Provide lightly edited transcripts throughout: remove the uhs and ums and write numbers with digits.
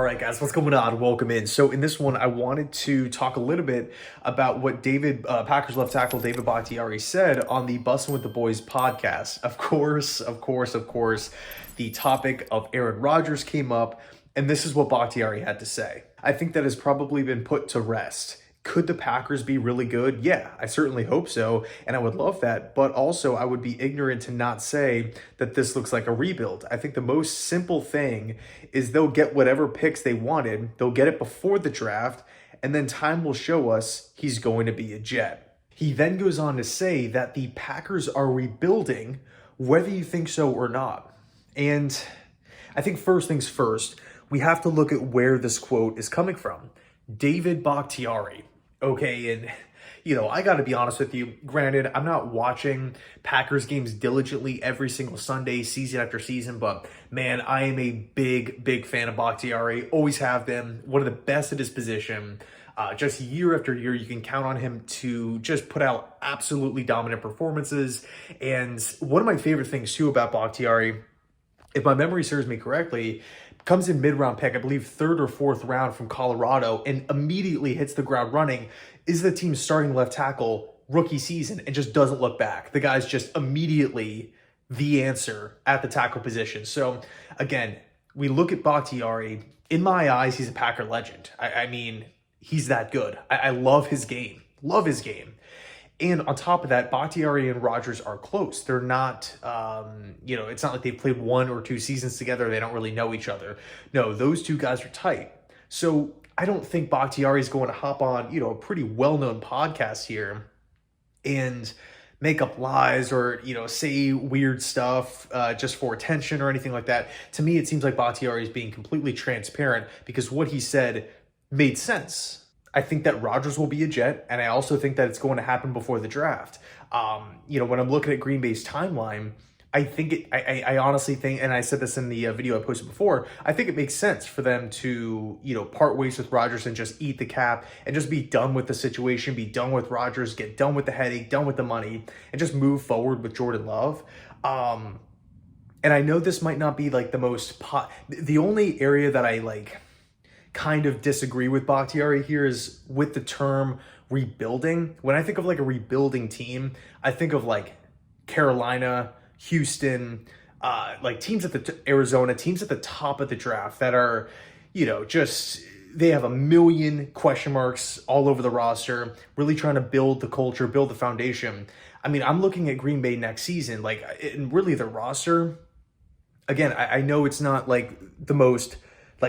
All right, guys, what's going on? Welcome in. So in this one, I wanted to talk a little bit about what Packers left tackle David Bakhtiari said on the Bussin with the Boys podcast. Of course, the topic of Aaron Rodgers came up, and this is what Bakhtiari had to say. I think that has probably been put to rest. Could the Packers be really good? Yeah, I certainly hope so, and I would love that. But also, I would be ignorant to not say that this looks like a rebuild. I think the most simple thing is they'll get whatever picks they wanted. They'll get it before the draft, and then time will show us he's going to be a Jet. He then goes on to say that the Packers are rebuilding, whether you think so or not. And I think first things first, we have to look at where this quote is coming from. David Bakhtiari. Okay, and I got to be honest with you. Granted, I'm not watching Packers games diligently every single Sunday, season after season, but man, I am a big fan of Bakhtiari. Always have been. One of the best at his position. Just year after year, you can count on him to just put out absolutely dominant performances. And one of my favorite things too about Bakhtiari, if my memory serves me correctly, comes in mid-round pick, I believe third or fourth round from Colorado, and immediately hits the ground running, is the team's starting left tackle rookie season and just doesn't look back. The guy's just immediately the answer at the tackle position. So again, we look at Bakhtiari. In my eyes, he's a Packer legend. I mean, he's that good. I love his game. Love his game. And on top of that, Bakhtiari and Rodgers are close. They're not, it's not like they've played one or two seasons together. They don't really know each other. No, those two guys are tight. So I don't think Bakhtiari is going to hop on, a pretty well-known podcast here and make up lies or, say weird stuff just for attention or anything like that. To me, it seems like Bakhtiari is being completely transparent because what he said made sense. I think that Rodgers will be a Jet, and I also think that it's going to happen before the draft. When I'm looking at Green Bay's timeline, I honestly think, and I said this in the video I posted before, I think it makes sense for them to, part ways with Rodgers and just eat the cap and just be done with the situation, be done with Rodgers, get done with the headache, done with the money, and just move forward with Jordan Love. And I know this might not be like the only area that I kind of disagree with Bakhtiari here is with the term rebuilding. When I think of a rebuilding team, I think of Carolina, Houston, teams at Arizona, teams at the top of the draft that are, they have a million question marks all over the roster, really trying to build the culture, build the foundation. I mean, I'm looking at Green Bay next season, and really the roster, again, I know it's not the most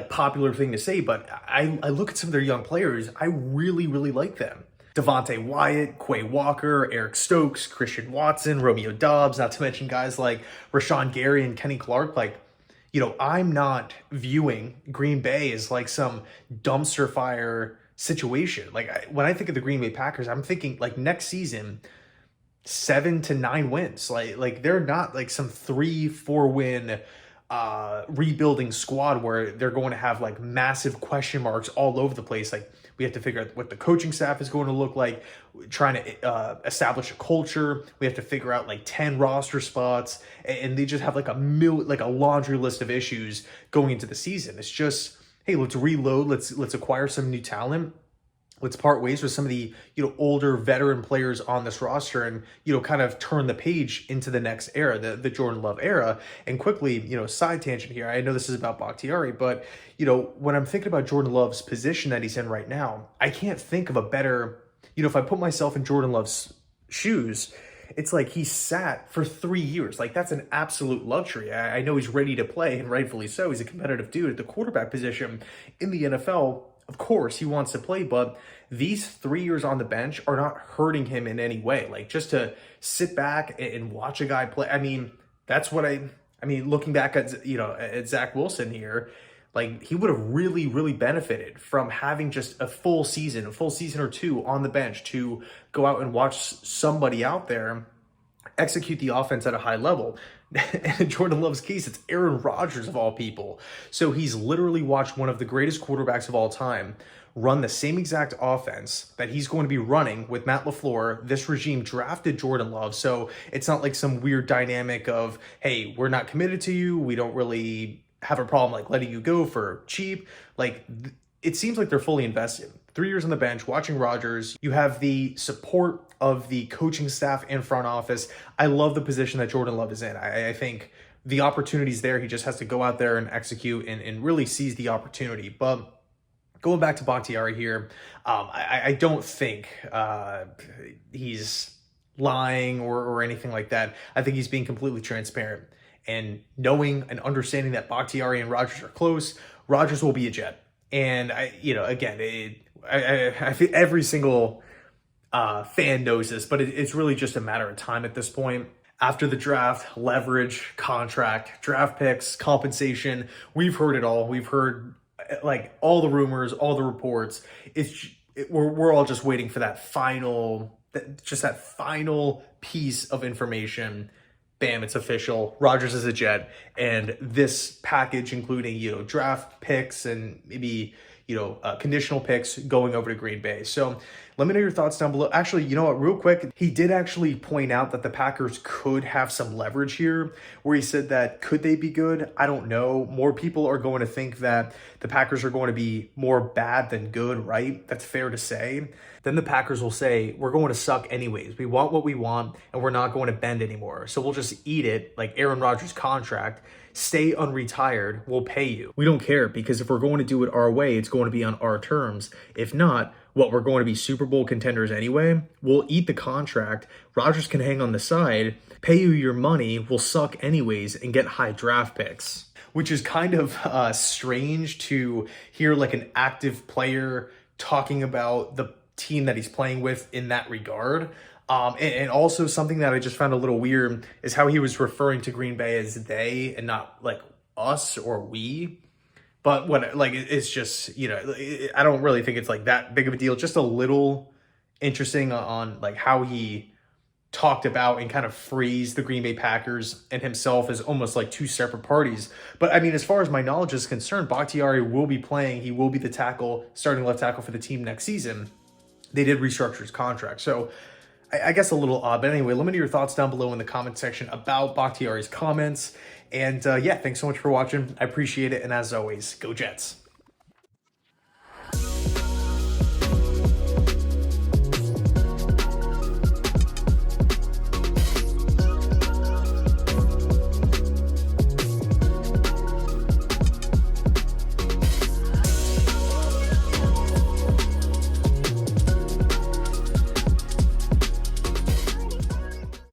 popular thing to say, but I look at some of their young players. I really like them. Devontae Wyatt, Quay Walker, Eric Stokes, Christian Watson, Romeo Doubs, not to mention guys like Rashawn Gary and Kenny Clark. I'm not viewing Green Bay as some dumpster fire situation. When I think of the Green Bay Packers, I'm thinking next season, 7 to 9 wins. They're not some 3-4 win rebuilding squad where they're going to have massive question marks all over the place. We have to figure out what the coaching staff is going to look like, trying to establish a culture. We have to figure out 10 roster spots, and they just have a laundry list of issues going into the season. It's just, hey, let's reload, let's acquire some new talent. Let's part ways with some of the, older veteran players on this roster and, kind of turn the page into the next era, the Jordan Love era. And quickly, side tangent here. I know this is about Bakhtiari, but, when I'm thinking about Jordan Love's position that he's in right now, I can't think of a better, if I put myself in Jordan Love's shoes, it's he sat for 3 years. That's an absolute luxury. I know he's ready to play, and rightfully so. He's a competitive dude at the quarterback position in the NFL. Of course, he wants to play, but these 3 years on the bench are not hurting him in any way. Just to sit back and watch a guy play. I mean, that's what looking back at, at Zach Wilson here, he would have really benefited from having just a full season or two on the bench to go out and watch somebody out there execute the offense at a high level. And in Jordan Love's case, it's Aaron Rodgers of all people. So he's literally watched one of the greatest quarterbacks of all time run the same exact offense that he's going to be running with Matt LaFleur. This regime drafted Jordan Love. So it's not some weird dynamic of, hey, we're not committed to you. We don't really have a problem like letting you go for cheap. Like it seems like they're fully invested. 3 years on the bench, watching Rodgers. You have the support of the coaching staff and front office. I love the position that Jordan Love is in. I think the opportunity's there. He just has to go out there and execute and really seize the opportunity. But going back to Bakhtiari here, I don't think he's lying or anything like that. I think he's being completely transparent. And knowing and understanding that Bakhtiari and Rodgers are close, Rodgers will be a Jet. And I think every single fan knows this, but it's really just a matter of time at this point. After the draft, leverage, contract, draft picks, compensation, we've heard it all. We've heard like all the rumors, all the reports. We're all just waiting for that final piece of information. Bam, it's official. Rodgers is a Jet, and this package, including draft picks and maybe conditional picks, going over to Green Bay. So let me know your thoughts down below. Actually, you know what, real quick, he did actually point out that the Packers could have some leverage here, where he said that could they be good? I don't know. More people are going to think that the Packers are going to be more bad than good, right? That's fair to say. Then the Packers will say, we're going to suck anyways. We want what we want, and we're not going to bend anymore. So we'll just eat it, like Aaron Rodgers' contract. Stay unretired, we'll pay you. We don't care, because if we're going to do it our way, it's going to be on our terms. If not, we're going to be Super Bowl contenders anyway. We'll eat the contract. Rodgers can hang on the side, pay you your money, we'll suck anyways, and get high draft picks. Which is kind of strange to hear like an active player talking about the team that he's playing with in that regard. And also something that I just found a little weird is how he was referring to Green Bay as they and not like us or we. But it's just, I don't really think it's like that big of a deal. Just a little interesting on like how he talked about and kind of phrased the Green Bay Packers and himself as almost like two separate parties. But I mean, as far as my knowledge is concerned, Bakhtiari will be playing. He will be the starting left tackle for the team next season. They did restructure his contract. So I guess a little odd. But anyway, let me know your thoughts down below in the comment section about Bakhtiari's comments. And yeah, thanks so much for watching. I appreciate it. And as always, go Jets.